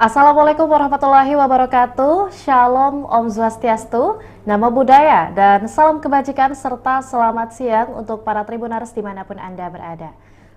Assalamualaikum warahmatullahi wabarakatuh. Shalom, Om Swastiastu, Namo Buddhaya, dan salam kebajikan serta selamat siang untuk para Tribuners dimanapun Anda berada.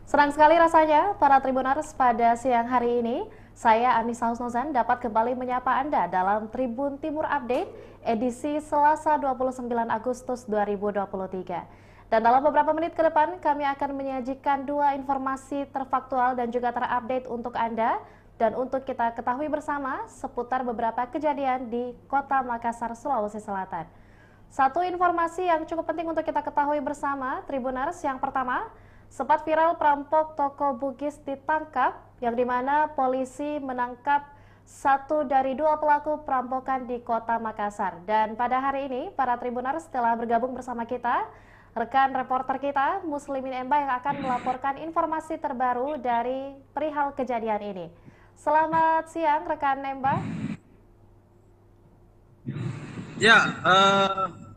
Senang sekali rasanya para Tribuners pada siang hari ini, saya Anissa Husnuzan dapat kembali menyapa Anda dalam Tribun Timur Update edisi Selasa 29 Agustus 2023. Dan dalam beberapa menit ke depan kami akan menyajikan dua informasi terfaktual dan juga terupdate untuk Anda dan untuk kita ketahui bersama seputar beberapa kejadian di Kota Makassar, Sulawesi Selatan. Satu informasi yang cukup penting untuk kita ketahui bersama, Tribuners, yang pertama, sempat viral perampok toko Bugis ditangkap, yang dimana polisi menangkap satu dari dua pelaku perampokan di Kota Makassar. Dan pada hari ini, para Tribuners telah bergabung bersama kita, rekan reporter kita, Muslimin Emba, yang akan melaporkan informasi terbaru dari perihal kejadian ini. Selamat siang, rekan Nemba. Ya,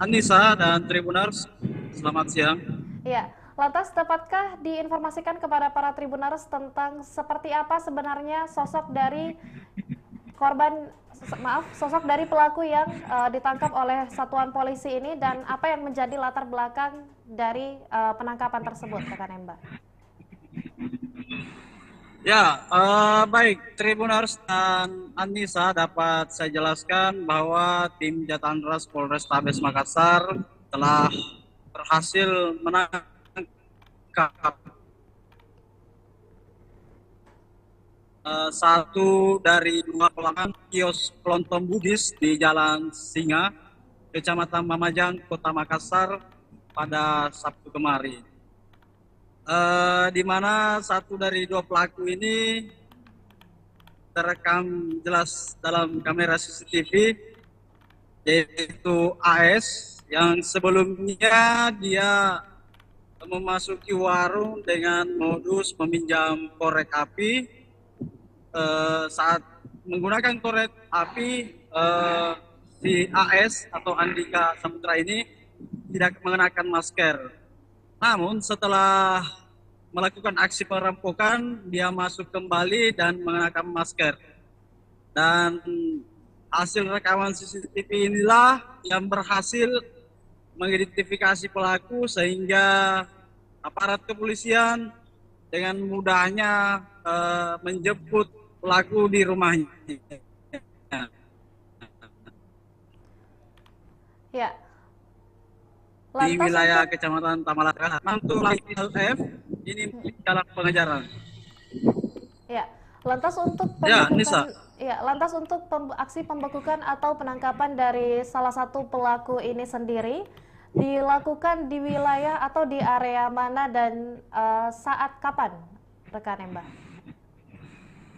Anissa dan Tribuners, selamat siang. Ya, lantas dapatkah diinformasikan kepada para Tribuners tentang seperti apa sebenarnya sosok dari sosok dari pelaku yang ditangkap oleh satuan polisi ini dan apa yang menjadi latar belakang dari penangkapan tersebut, rekan Nemba? Ya, baik, Tribuners dan Anissa, dapat saya jelaskan bahwa tim Jatandras Polrestabes Makassar telah berhasil menangkap satu dari dua pelaku kios kelontong Bugis di Jalan Singa, Kecamatan Mamajang, Kota Makassar pada Sabtu kemarin. Di mana satu dari dua pelaku ini terekam jelas dalam kamera CCTV, yaitu AS, yang sebelumnya dia memasuki warung dengan modus meminjam korek api. Saat menggunakan korek api, si AS atau Andika Saputra ini tidak mengenakan masker. Namun setelah melakukan aksi perampokan, dia masuk kembali dan mengenakan masker. Dan hasil rekaman CCTV inilah yang berhasil mengidentifikasi pelaku sehingga aparat kepolisian dengan mudahnya menjemput pelaku di rumahnya. Ya, Di lantas wilayah untuk Kecamatan Tamalaka, Mantul LF, ini dalam pengejaran. Ya, lantas untuk Ya, Nisa. aksi pembekukan atau penangkapan dari salah satu pelaku ini sendiri dilakukan di wilayah atau di area mana dan saat kapan, rekan Mbak?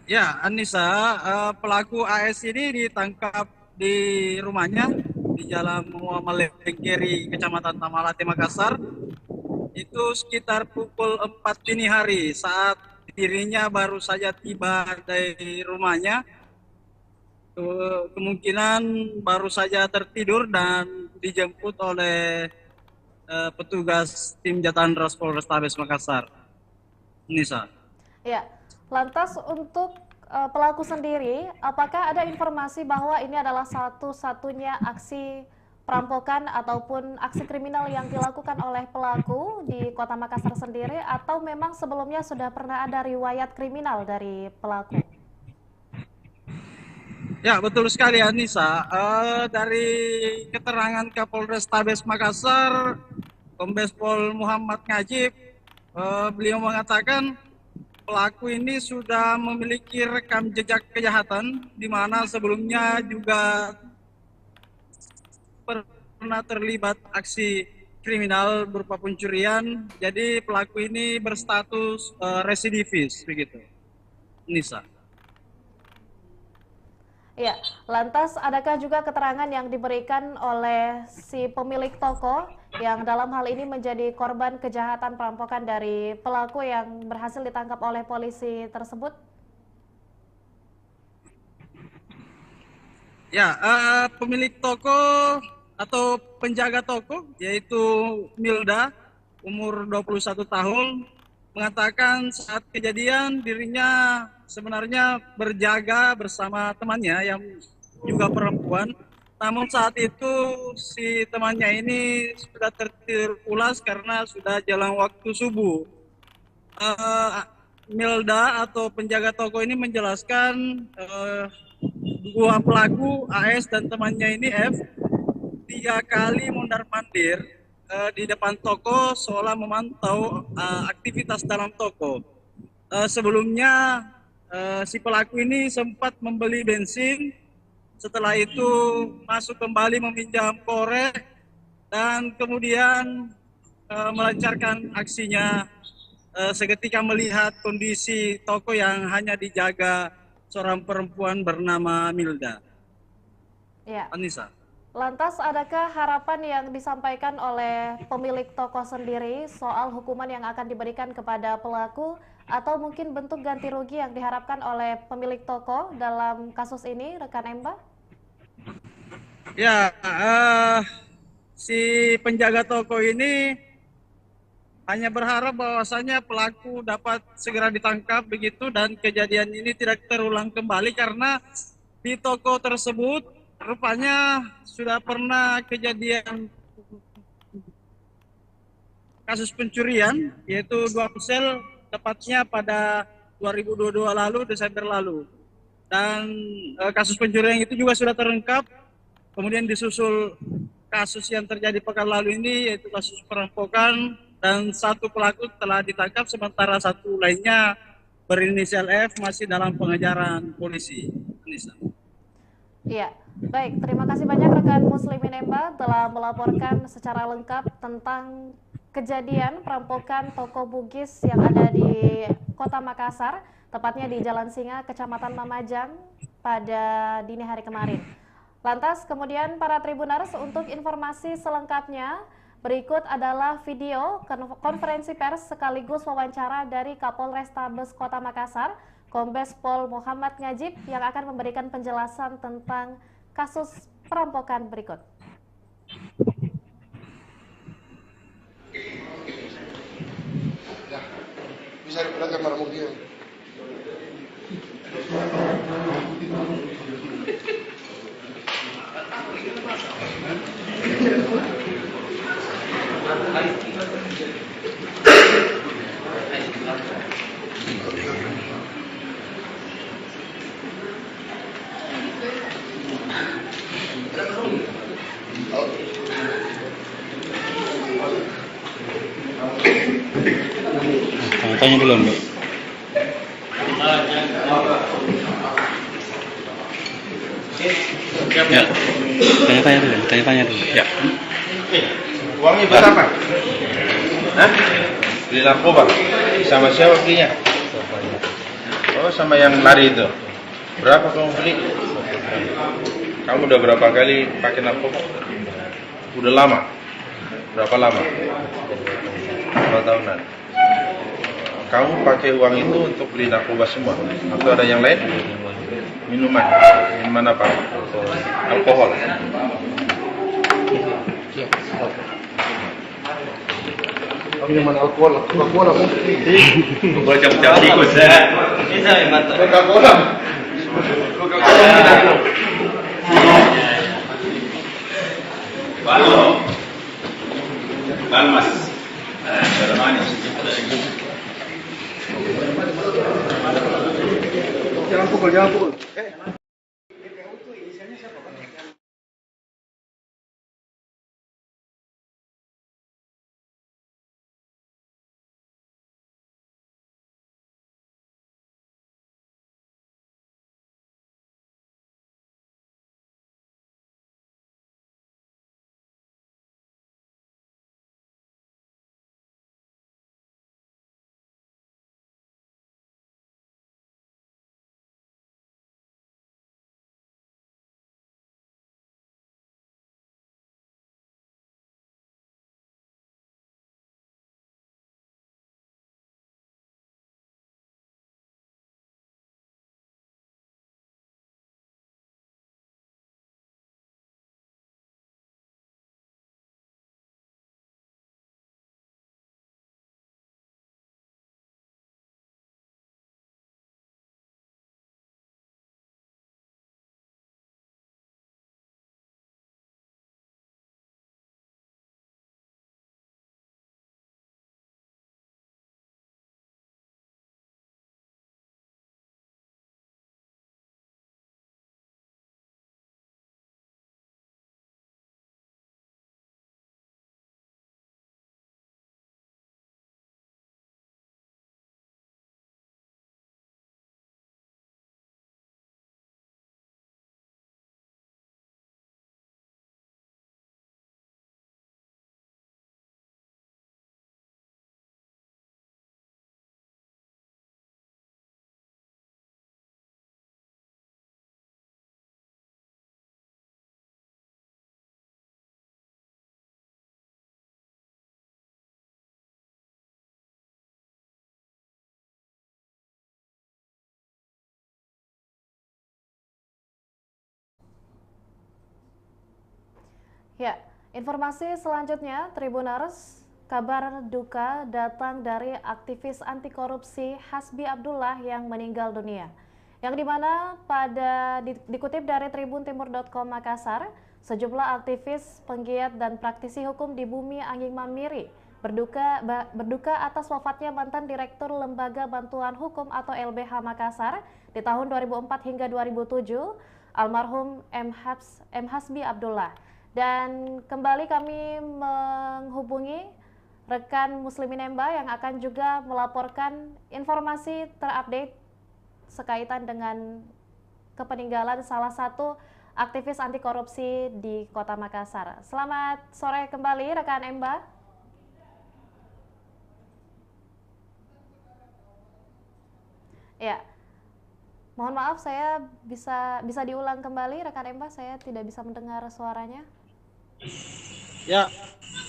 Ya, Anissa, pelaku AS ini ditangkap di rumahnya di Jalan Muhammad Lengkeri, Kecamatan Tamalate, Makassar. Itu sekitar pukul 4 dini hari saat dirinya baru saja tiba dari rumahnya. Kemungkinan baru saja tertidur dan dijemput oleh petugas tim Jatandras Polrestabes Makassar. Nisa. Ya, lantas untuk pelaku sendiri, apakah ada informasi bahwa ini adalah satu-satunya aksi perampokan ataupun aksi kriminal yang dilakukan oleh pelaku di Kota Makassar sendiri, atau memang sebelumnya sudah pernah ada riwayat kriminal dari pelaku? Ya, betul sekali Anissa. Dari keterangan Kapolres Tabes Makassar, Kombes Pol Muhammad Ngajib, beliau mengatakan pelaku ini sudah memiliki rekam jejak kejahatan, di mana sebelumnya juga pernah terlibat aksi kriminal berupa pencurian. Jadi pelaku ini berstatus residivis, begitu, Nisa. Ya, lantas adakah juga keterangan yang diberikan oleh si pemilik toko yang dalam hal ini menjadi korban kejahatan perampokan dari pelaku yang berhasil ditangkap oleh polisi tersebut? Ya, pemilik toko atau penjaga toko yaitu Milda, umur 21 tahun, mengatakan saat kejadian dirinya sebenarnya berjaga bersama temannya yang juga perempuan. Namun saat itu si temannya ini sudah tertidur pulas karena sudah jalan waktu subuh. Eh, Milda atau penjaga toko ini menjelaskan dua pelaku AS dan temannya ini F tiga kali mondar-mandir di depan toko seolah memantau aktivitas dalam toko. Sebelumnya si pelaku ini sempat membeli bensin, setelah itu masuk kembali meminjam korek dan kemudian melancarkan aksinya seketika melihat kondisi toko yang hanya dijaga seorang perempuan bernama Milda. Ya. Anissa. Lantas, adakah harapan yang disampaikan oleh pemilik toko sendiri soal hukuman yang akan diberikan kepada pelaku atau mungkin bentuk ganti rugi yang diharapkan oleh pemilik toko dalam kasus ini, rekan Emba? Ya, si penjaga toko ini hanya berharap bahwasanya pelaku dapat segera ditangkap begitu dan kejadian ini tidak terulang kembali karena di toko tersebut rupanya sudah pernah kejadian kasus pencurian yaitu 2 ponsel tepatnya pada 2022 lalu, Desember lalu. Dan kasus pencurian itu juga sudah terungkap. Kemudian disusul kasus yang terjadi pekan lalu ini yaitu kasus perampokan dan satu pelaku telah ditangkap sementara satu lainnya berinisial F masih dalam pengejaran polisi. Anissa. Iya, baik. Terima kasih banyak rekan Muslimin Emba telah melaporkan secara lengkap tentang kejadian perampokan toko Bugis yang ada di Kota Makassar, tepatnya di Jalan Singa, Kecamatan Mamajang pada dini hari kemarin. Lantas kemudian para Tribuners, untuk informasi selengkapnya berikut adalah video konferensi pers sekaligus wawancara dari Kapolrestabes Kota Makassar, Kombes Pol Muhammad Ngajib, yang akan memberikan penjelasan tentang kasus perampokan berikut. Ya, bisa diperlihatkan barang bukti. Tanya dulu, Mbak. Ya, tanya-tanya dulu. Ya. Uangnya berapa? Hah? Beli narkoba? Sama siapa belinya? Oh, sama yang lari itu. Berapa kamu beli? Kamu udah berapa kali pakai narkoba? Udah lama? Berapa lama? 2 tahunan. Kamu pakai uang itu untuk beli narkoba semua? Atau ada yang lain? Minuman? Minuman apa? Alkohol? Minuman alkohol? Coca-Cola? Bocah-bocah tikus ya. Bisa mantap. Coca-Cola? Coca-Cola tidak. Balo. Balmas. Manis. Jangan pukul. Ya, informasi selanjutnya, Tribuners, kabar duka datang dari aktivis anti korupsi Hasbi Abdullah yang meninggal dunia. Yang dimana dikutip dari tribuntimur.com Makassar, sejumlah aktivis, penggiat dan praktisi hukum di Bumi Angin Mamiri berduka atas wafatnya mantan Direktur Lembaga Bantuan Hukum atau LBH Makassar di tahun 2004 hingga 2007, almarhum M. Hasbi Abdullah. Dan kembali kami menghubungi rekan Muslimin Emba yang akan juga melaporkan informasi terupdate sekaitan dengan kepeninggalan salah satu aktivis anti korupsi di Kota Makassar. Selamat sore kembali rekan Emba. Ya, mohon maaf saya bisa diulang kembali rekan Emba, saya tidak bisa mendengar suaranya. Ya,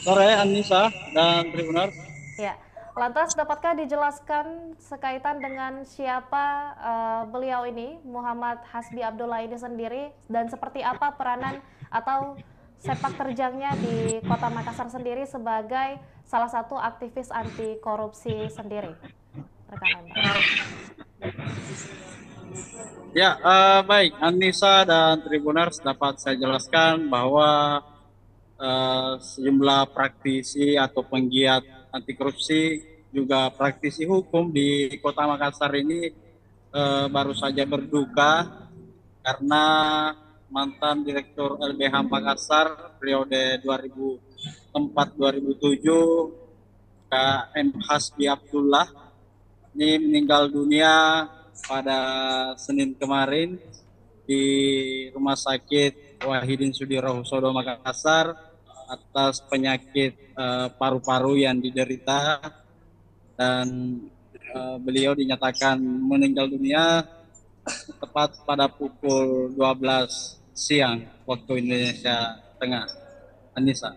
sore Anissa dan Tribuners. Ya, lantas dapatkah dijelaskan sekaitan dengan siapa beliau ini, Muhammad Hasbi Abdullah ini sendiri, dan seperti apa peranan atau sepak terjangnya di Kota Makassar sendiri sebagai salah satu aktivis anti korupsi sendiri, rekan Emba? Ya, baik Anissa dan Tribuners, dapat saya jelaskan bahwa sejumlah praktisi atau penggiat anti korupsi juga praktisi hukum di Kota Makassar ini baru saja berduka karena mantan Direktur LBH Makassar periode 2004-2007 KM Hasbi Abdullah ini meninggal dunia pada Senin kemarin di Rumah Sakit Wahidin Sudirohusodo Makassar atas penyakit paru-paru yang diderita, dan beliau dinyatakan meninggal dunia tepat pada pukul 12 siang waktu Indonesia Tengah. Anissa.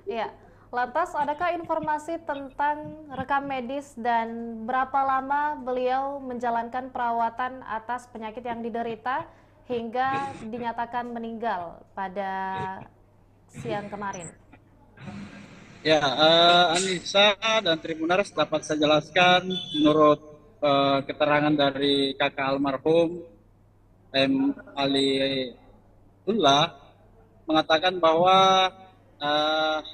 Iya, lantas adakah informasi tentang rekam medis dan berapa lama beliau menjalankan perawatan atas penyakit yang diderita hingga dinyatakan meninggal pada siang kemarin? Ya, Anissa dan Tribuners, dapat saya jelaskan menurut keterangan dari kakak almarhum M. Aliullah mengatakan bahwa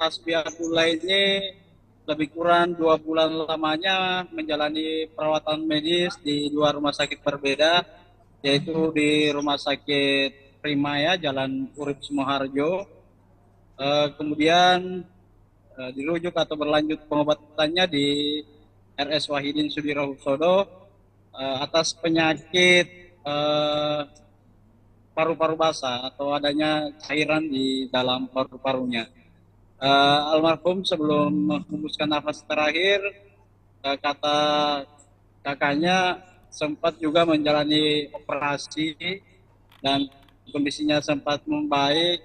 Hasbi Abdullah ini lebih kurang 2 bulan lamanya menjalani perawatan medis di 2 rumah sakit berbeda, yaitu di Rumah Sakit Primaya Jalan Urip Sumoharjo, kemudian dirujuk atau berlanjut pengobatannya di RS Wahidin Sudirohusodo atas penyakit paru-paru basah atau adanya cairan di dalam paru-parunya. Almarhum sebelum menghembuskan nafas terakhir, kata kakaknya sempat juga menjalani operasi dan kondisinya sempat membaik,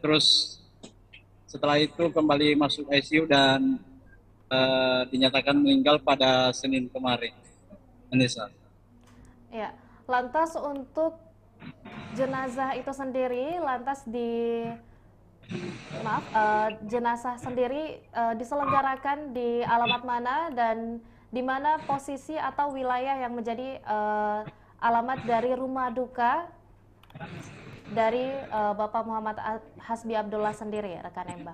terus setelah itu kembali masuk ICU dan dinyatakan meninggal pada Senin kemarin. Anissa. Ya, lantas untuk jenazah itu sendiri, jenazah sendiri diselenggarakan di alamat mana dan di mana posisi atau wilayah yang menjadi alamat dari rumah duka dari Bapak Muhammad Hasbi Abdullah sendiri, rekan Emba?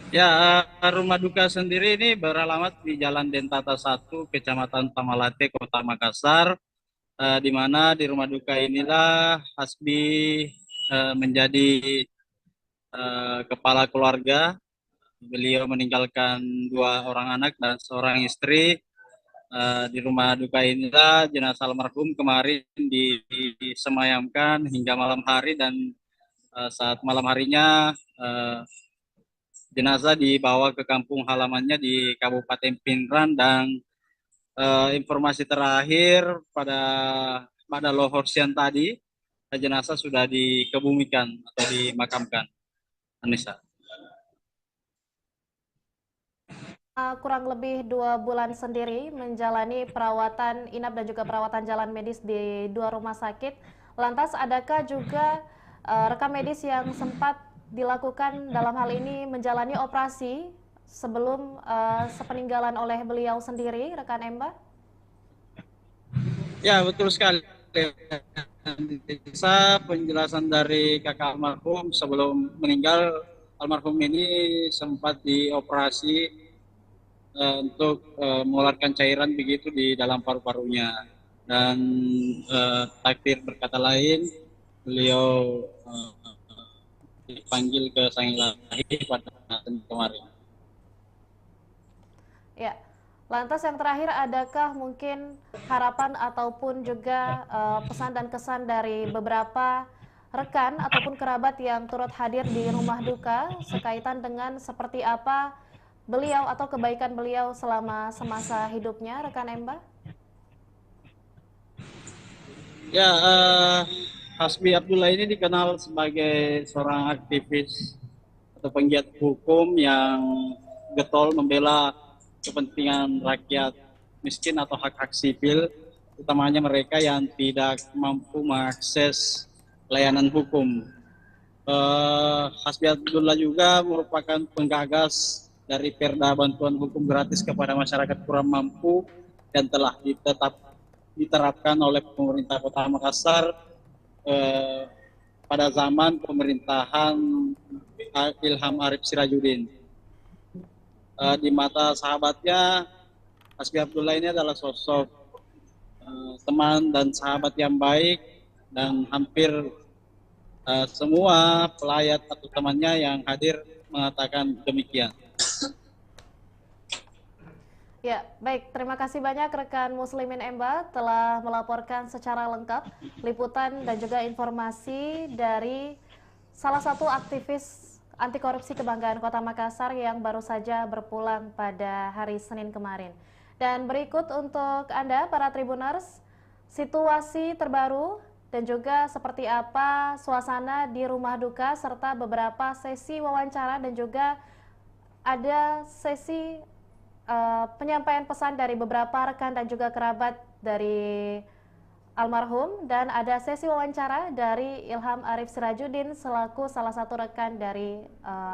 Ya, rumah duka sendiri ini beralamat di Jalan Dentata 1, Kecamatan Tamalate, Kota Makassar, di mana di rumah duka inilah Hasbi menjadi kepala keluarga. Beliau meninggalkan 2 orang anak dan seorang istri. Di rumah duka inilah jenazah almarhum kemarin disemayamkan hingga malam hari, dan saat malam harinya jenazah dibawa ke kampung halamannya di Kabupaten Pinrang, dan informasi terakhir pada lohor siang tadi jenazah sudah dikebumikan atau dimakamkan. Anissa. Kurang lebih 2 bulan sendiri menjalani perawatan inap dan juga perawatan jalan medis di 2 rumah sakit. Lantas adakah juga rekam medis yang sempat dilakukan dalam hal ini menjalani operasi sebelum sepeninggalan oleh beliau sendiri, rekan Emba? Ya, betul sekali. Bisa penjelasan dari kakak almarhum sebelum meninggal, almarhum ini sempat dioperasi untuk mengeluarkan cairan begitu di dalam paru-parunya, dan takdir berkata lain, beliau dipanggil ke sang ilahi pada Senin kemarin. Ya, lantas yang terakhir, adakah mungkin harapan ataupun juga pesan dan kesan dari beberapa rekan ataupun kerabat yang turut hadir di rumah duka sekaitan dengan seperti apa beliau atau kebaikan beliau selama semasa hidupnya, rekan Emba? Ya, Hasbi Abdullah ini dikenal sebagai seorang aktivis atau penggiat hukum yang getol membela kepentingan rakyat miskin atau hak-hak sipil, utamanya mereka yang tidak mampu mengakses layanan hukum. Hasbi Abdullah juga merupakan penggagas dari Perda Bantuan Hukum Gratis kepada masyarakat kurang mampu dan telah diterapkan oleh pemerintah Kota Makassar pada zaman pemerintahan Ilham Arif Sirajudin. Di mata sahabatnya, Hasbi Abdullah ini adalah sosok teman dan sahabat yang baik, dan hampir semua pelayat atau temannya yang hadir mengatakan demikian. Ya, baik. Terima kasih banyak rekan Muslimin Emba telah melaporkan secara lengkap liputan dan juga informasi dari salah satu aktivis anti korupsi kebanggaan Kota Makassar yang baru saja berpulang pada hari Senin kemarin. Dan berikut untuk Anda para Tribuners, situasi terbaru dan juga seperti apa suasana di rumah duka serta beberapa sesi wawancara dan juga ada sesi penyampaian pesan dari beberapa rekan dan juga kerabat dari almarhum, dan ada sesi wawancara dari Ilham Arif Sirajudin selaku salah satu rekan dari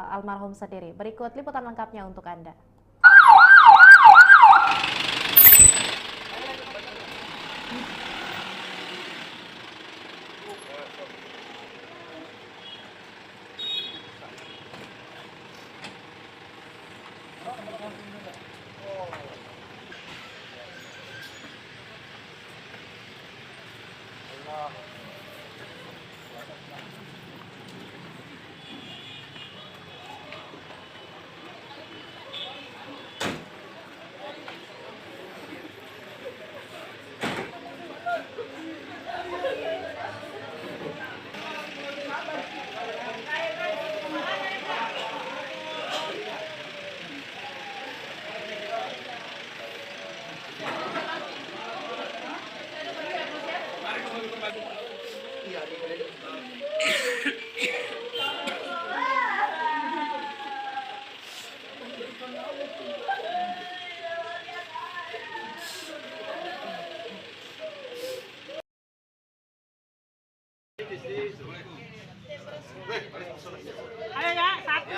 almarhum sendiri. Berikut liputan lengkapnya untuk Anda. Ayo ya, satu.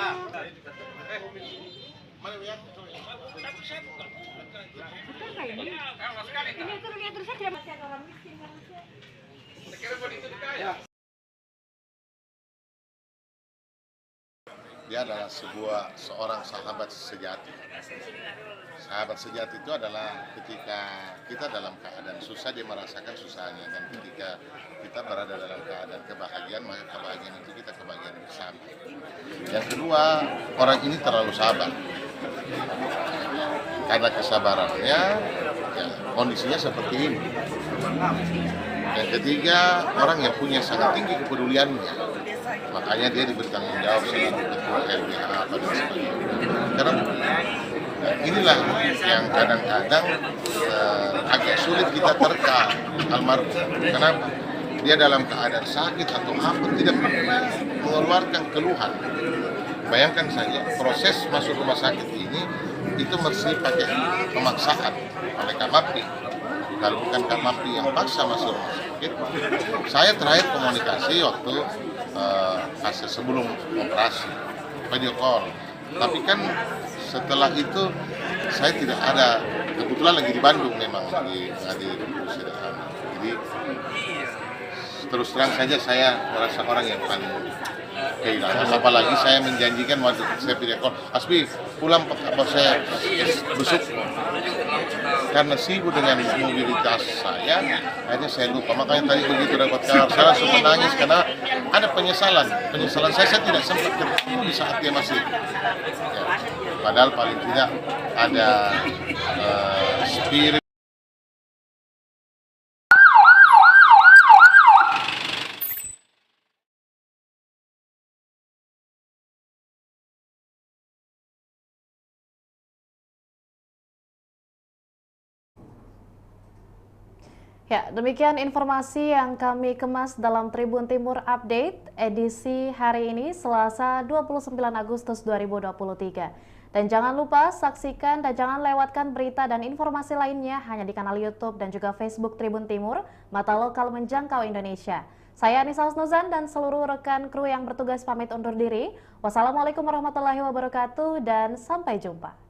Betul nggak ini? Ini tuh lihat terus aja masih ada orang miskin manusia. Dia adalah seorang sahabat sejati. Sahabat sejati itu adalah ketika kita dalam keadaan susah, dia merasakan susahnya, dan ketika kita berada dalam keadaan kebahagiaan, maka kebahagiaan itu kita kebahagiaan bersama. Yang kedua, orang ini terlalu sabar. Karena kesabarannya, ya, kondisinya seperti ini. Yang ketiga, orang yang punya sangat tinggi kepeduliannya, makanya dia diberi tanggung jawab sebagai ketua LBH dan sebagainya. Karena inilah yang kadang-kadang agak sulit kita terka almarhum. Kenapa? Dia dalam keadaan sakit atau apa tidak mengeluarkan keluhan. Bayangkan saja proses masuk rumah sakit ini itu mesti pakai pemaksaan oleh Kamapti. Kalau bukan Kamapti yang paksa masuk rumah sakit, saya terakhir komunikasi waktu hasil sebelum operasi, video call. Tapi kan setelah itu saya tidak ada, kebetulan lagi di Bandung memang lagi hadir persidangan. Jadi terus terang saja saya merasa orang yang paling kehilangan. Apalagi saya menjanjikan waktu saya video call, Asbi pulang apa saya besok, karena sibuk dengan mobilitas saya, akhirnya saya lupa. Makanya tadi begitu dapat kabar, saya langsung menangis karena ada penyesalan saya tidak sempat ketemu di saat dia masih ya, padahal paling tidak ada spirit. Ya, demikian informasi yang kami kemas dalam Tribun Timur Update edisi hari ini Selasa 29 Agustus 2023. Dan jangan lupa saksikan dan jangan lewatkan berita dan informasi lainnya hanya di kanal YouTube dan juga Facebook Tribun Timur, Mata Lokal Menjangkau Indonesia. Saya Anissa Husnuzan dan seluruh rekan kru yang bertugas pamit undur diri. Wassalamualaikum warahmatullahi wabarakatuh dan sampai jumpa.